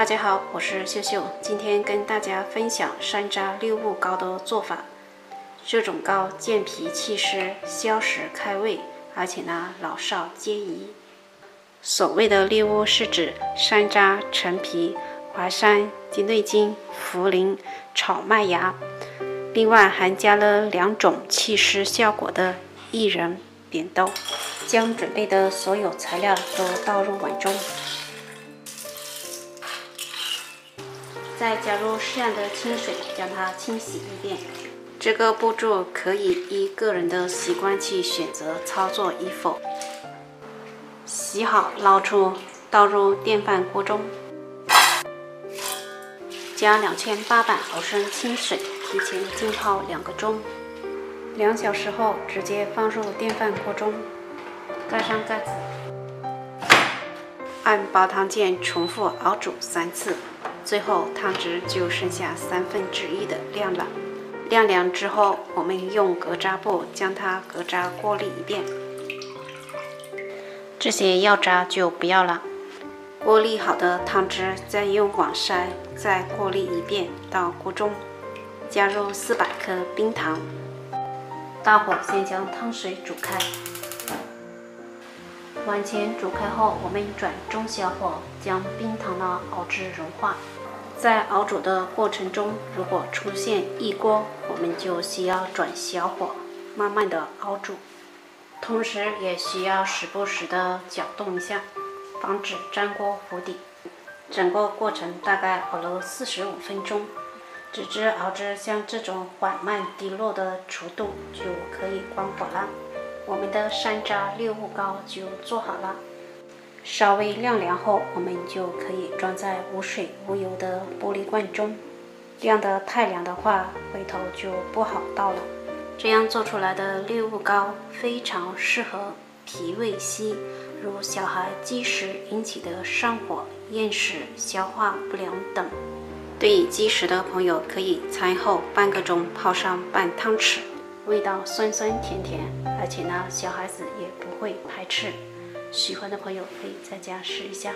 大家好，我是秀秀，今天跟大家分享山楂六物膏的做法。这种膏健脾祛湿、消食开胃，而且老少皆宜。所谓的六物是指山楂、陈皮、淮山、鸡内金、茯苓、炒麦芽，另外还加了2种祛湿效果的薏仁、扁豆。将准备的所有材料都倒入碗中，再加入适量的清水，将它清洗一遍。这个步骤可以依个人的习惯去选择操作与否。洗好捞出，倒入电饭锅中，加2800毫升清水，提前浸泡2个钟。2小时后，直接放入电饭锅中，盖上盖子，按煲汤键重复熬煮3次，最后汤汁就剩下1/3的量了。晾凉之后，我们用隔渣布将它隔渣过滤一遍。这些药渣就不要了。过滤好的汤汁再用网筛再过滤一遍到锅中，加入400克冰糖，大火先将汤水煮开。完全煮开后，我们转中小火将冰糖熬至融化。在熬煮的过程中，如果出现溢锅，我们就需要转小火，慢慢的熬煮，同时也需要时不时的搅动一下，防止粘锅糊底。整个过程大概熬了45分钟，直至熬至像这种缓慢滴落的稠度，就可以关火了。我们的山楂六物膏就做好了。稍微晾凉后，我们就可以装在无水无油的玻璃罐中。晾得太凉的话，回头就不好倒了。这样做出来的六物膏非常适合脾胃虚，如小孩积食引起的上火、厌食、消化不良等。对于积食的朋友，可以餐后半个钟泡上半汤匙，味道酸酸甜甜，而且小孩子也不会排斥。喜欢的朋友可以在家试一下。